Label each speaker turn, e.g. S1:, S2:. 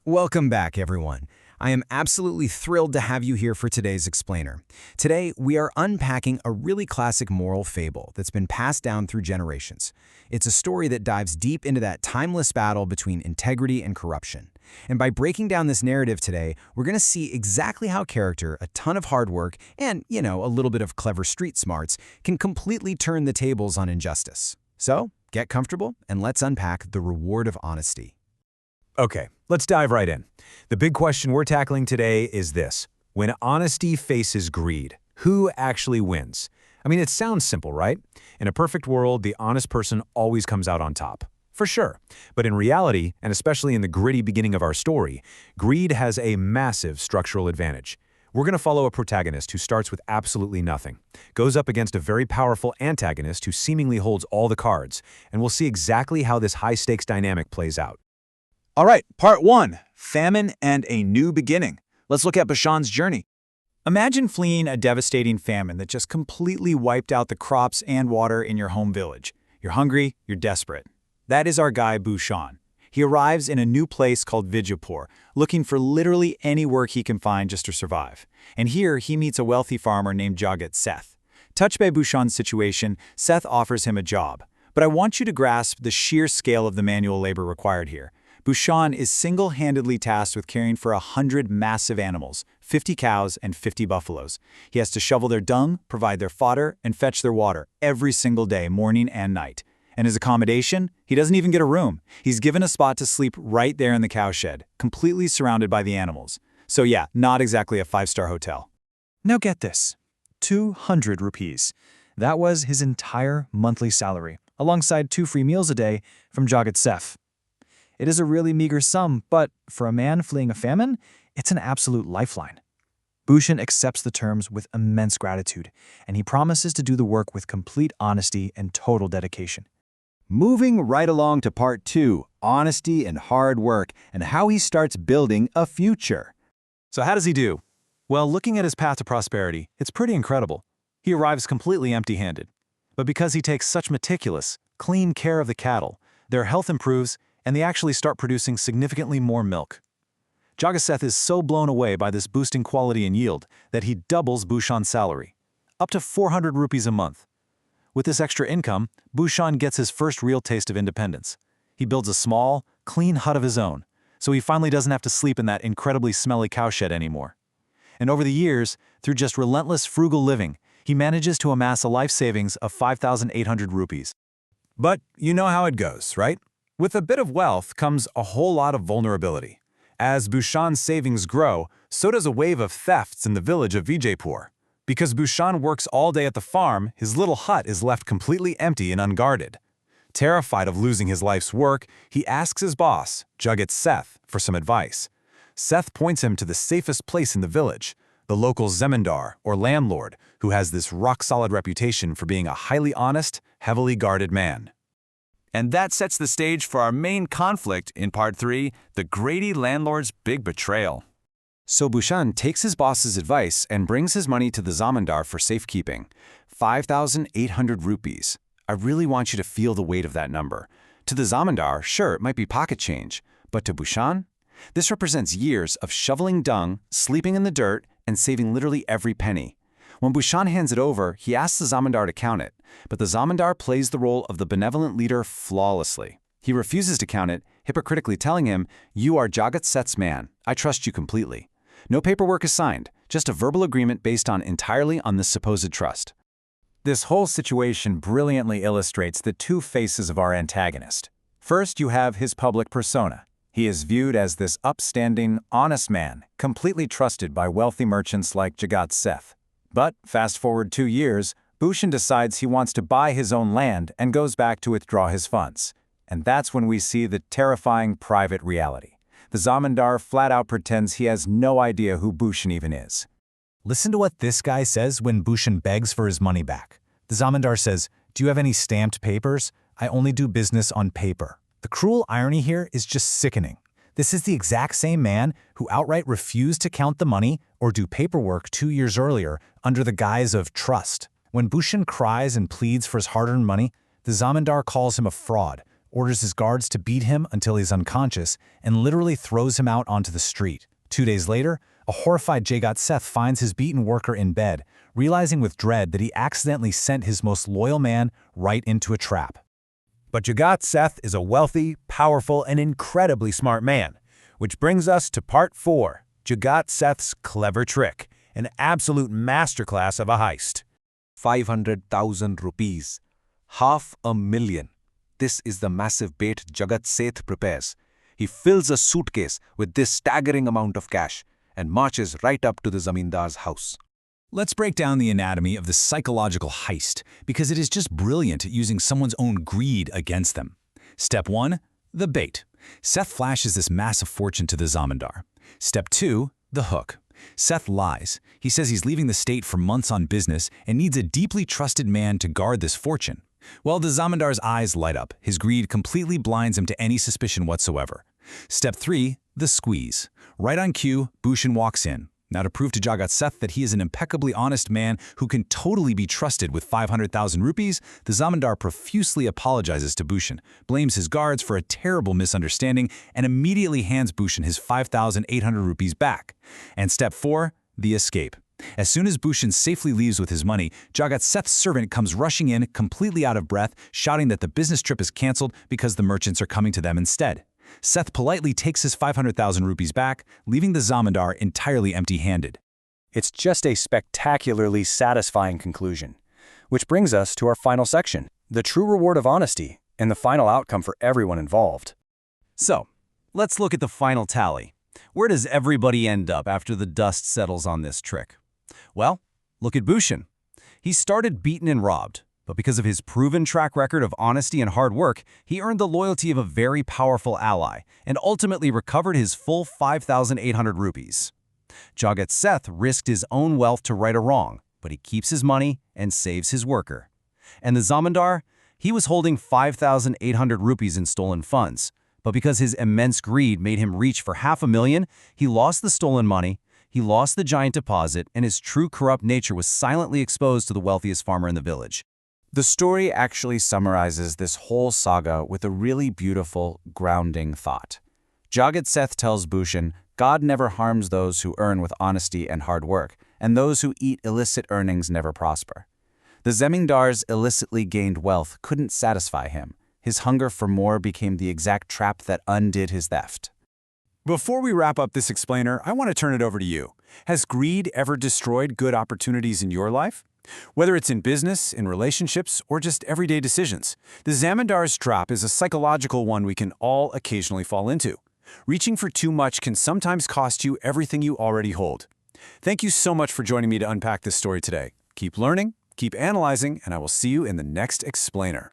S1: Welcome back, everyone. I am absolutely thrilled to have you here for today's explainer. Today, we are unpacking a really classic moral fable that's been passed down through generations. It's a story that dives deep into that timeless battle between integrity and corruption. And by breaking down this narrative today, we're going to see exactly how character, a ton of hard work, and, a little bit of clever street smarts can completely turn the tables on injustice. So, get comfortable and let's unpack the reward of honesty.
S2: Okay, let's dive right in. The big question we're tackling today is this. When honesty faces greed, who actually wins? I mean, it sounds simple, right? In a perfect world, the honest person always comes out on top. For sure. But in reality, and especially in the gritty beginning of our story, greed has a massive structural advantage. We're going to follow a protagonist who starts with absolutely nothing, goes up against a very powerful antagonist who seemingly holds all the cards, and we'll see exactly how this high-stakes dynamic plays out.
S3: All right, part 1, Famine and a New Beginning. Let's look at Bhushan's journey. Imagine fleeing a devastating famine that just completely wiped out the crops and water in your home village. You're hungry, you're desperate. That is our guy, Bhushan. He arrives in a new place called Vijaypur, looking for literally any work he can find just to survive. And here, he meets a wealthy farmer named Jagat Seth. Touched by Bhushan's situation, Seth offers him a job. But I want you to grasp the sheer scale of the manual labor required here. Bhushan is single-handedly tasked with caring for 100 massive animals, 50 cows and 50 buffaloes. He has to shovel their dung, provide their fodder, and fetch their water every single day, morning and night. And his accommodation? He doesn't even get a room. He's given a spot to sleep right there in the cowshed, completely surrounded by the animals. So yeah, not exactly a 5-star hotel.
S4: Now get this, 200 rupees. That was his entire monthly salary, alongside 2 free meals a day from Jagat Seth. It is a really meager sum, but for a man fleeing a famine, it's an absolute lifeline. Bhushan accepts the terms with immense gratitude, and he promises to do the work with complete honesty and total dedication.
S5: Moving right along to part 2, honesty and hard work, and how he starts building a future.
S2: So how does he do? Well, looking at his path to prosperity, it's pretty incredible. He arrives completely empty-handed. But because he takes such meticulous, clean care of the cattle, their health improves, and they actually start producing significantly more milk. Jagat Seth is so blown away by this boosting quality and yield that he doubles Bhushan's salary, up to 400 rupees a month. With this extra income, Bhushan gets his first real taste of independence. He builds a small, clean hut of his own, so he finally doesn't have to sleep in that incredibly smelly cowshed anymore. And over the years, through just relentless frugal living, he manages to amass a life savings of 5,800 rupees. But you know how it goes, right? With a bit of wealth comes a whole lot of vulnerability. As Bhushan's savings grow, so does a wave of thefts in the village of Vijaypur. Because Bhushan works all day at the farm, his little hut is left completely empty and unguarded. Terrified of losing his life's work, he asks his boss, Jagat Seth, for some advice. Seth points him to the safest place in the village, the local Zamindar, or landlord, who has this rock-solid reputation for being a highly honest, heavily guarded man.
S3: And that sets the stage for our main conflict in part 3, the greedy landlord's big betrayal.
S1: So Bhushan takes his boss's advice and brings his money to the Zamindar for safekeeping. 5,800 rupees. I really want you to feel the weight of that number. To the Zamindar, sure, it might be pocket change. But to Bhushan? This represents years of shoveling dung, sleeping in the dirt, and saving literally every penny. When Bhushan hands it over, he asks the Zamindar to count it. But the Zamindar plays the role of the benevolent leader flawlessly. He refuses to count it, hypocritically telling him, "You are Jagat Seth's man. I trust you completely." No paperwork is signed, just a verbal agreement based entirely on this supposed trust.
S2: This whole situation brilliantly illustrates the two faces of our antagonist. First, you have his public persona. He is viewed as this upstanding, honest man, completely trusted by wealthy merchants like Jagat Seth. But fast forward 2 years, Bhushan decides he wants to buy his own land and goes back to withdraw his funds. And that's when we see the terrifying private reality. The Zamindar flat out pretends he has no idea who Bhushan even is.
S4: Listen to what this guy says when Bhushan begs for his money back. The Zamindar says, "Do you have any stamped papers? I only do business on paper." The cruel irony here is just sickening. This is the exact same man who outright refused to count the money or do paperwork 2 years earlier under the guise of trust. When Bhushan cries and pleads for his hard-earned money, the Zamindar calls him a fraud,
S2: orders his guards to beat him until he's unconscious, and literally throws him out onto the street. 2 days later, a horrified Jagat Seth finds his beaten worker in bed, realizing with dread that he accidentally sent his most loyal man right into a trap.
S6: But Jagat Seth is a wealthy, powerful, and incredibly smart man, which brings us to Part 4, Jagat Seth's clever trick, an absolute masterclass of a heist.
S7: 500,000 rupees, $500,000. This is the massive bait Jagat Seth prepares. He fills a suitcase with this staggering amount of cash and marches right up to the Zamindar's house.
S3: Let's break down the anatomy of the psychological heist, because it is just brilliant at using someone's own greed against them. Step 1. The bait. Seth flashes this massive fortune to the Zamindar. Step 2. The hook. Seth lies. He says he's leaving the state for months on business and needs a deeply trusted man to guard this fortune. Well, the Zamindar's eyes light up. His greed completely blinds him to any suspicion whatsoever. Step 3. The squeeze. Right on cue, Bhushan walks in. Now, to prove to Jagat Seth that he is an impeccably honest man who can totally be trusted with 500,000 rupees, the Zamindar profusely apologizes to Bhushan, blames his guards for a terrible misunderstanding, and immediately hands Bhushan his 5,800 rupees back. And step 4, the escape. As soon as Bhushan safely leaves with his money, Jagat Seth's servant comes rushing in, completely out of breath, shouting that the business trip is cancelled because the merchants are coming to them instead. Seth politely takes his 500,000 rupees back, leaving the Zamindar entirely empty-handed.
S6: It's just a spectacularly satisfying conclusion. Which brings us to our final section, the true reward of honesty and the final outcome for everyone involved.
S1: So, let's look at the final tally. Where does everybody end up after the dust settles on this trick? Well, look at Bhushan. He started beaten and robbed, but because of his proven track record of honesty and hard work, he earned the loyalty of a very powerful ally and ultimately recovered his full 5,800 rupees. Jagat Seth risked his own wealth to right a wrong, but he keeps his money and saves his worker. And the Zamindar? He was holding 5,800 rupees in stolen funds, but because his immense greed made him reach for $500,000, he lost the stolen money, he lost the giant deposit, and his true corrupt nature was silently exposed to the wealthiest farmer in the village. The story actually summarizes this whole saga with a really beautiful, grounding thought. Jagat Seth tells Bhushan, God never harms those who earn with honesty and hard work, and those who eat illicit earnings never prosper. The Zamindar's illicitly gained wealth couldn't satisfy him. His hunger for more became the exact trap that undid his theft.
S3: Before we wrap up this explainer, I want to turn it over to you. Has greed ever destroyed good opportunities in your life? Whether it's in business, in relationships, or just everyday decisions, the Zamindar's trap is a psychological one we can all occasionally fall into. Reaching for too much can sometimes cost you everything you already hold. Thank you so much for joining me to unpack this story today. Keep learning, keep analyzing, and I will see you in the next explainer.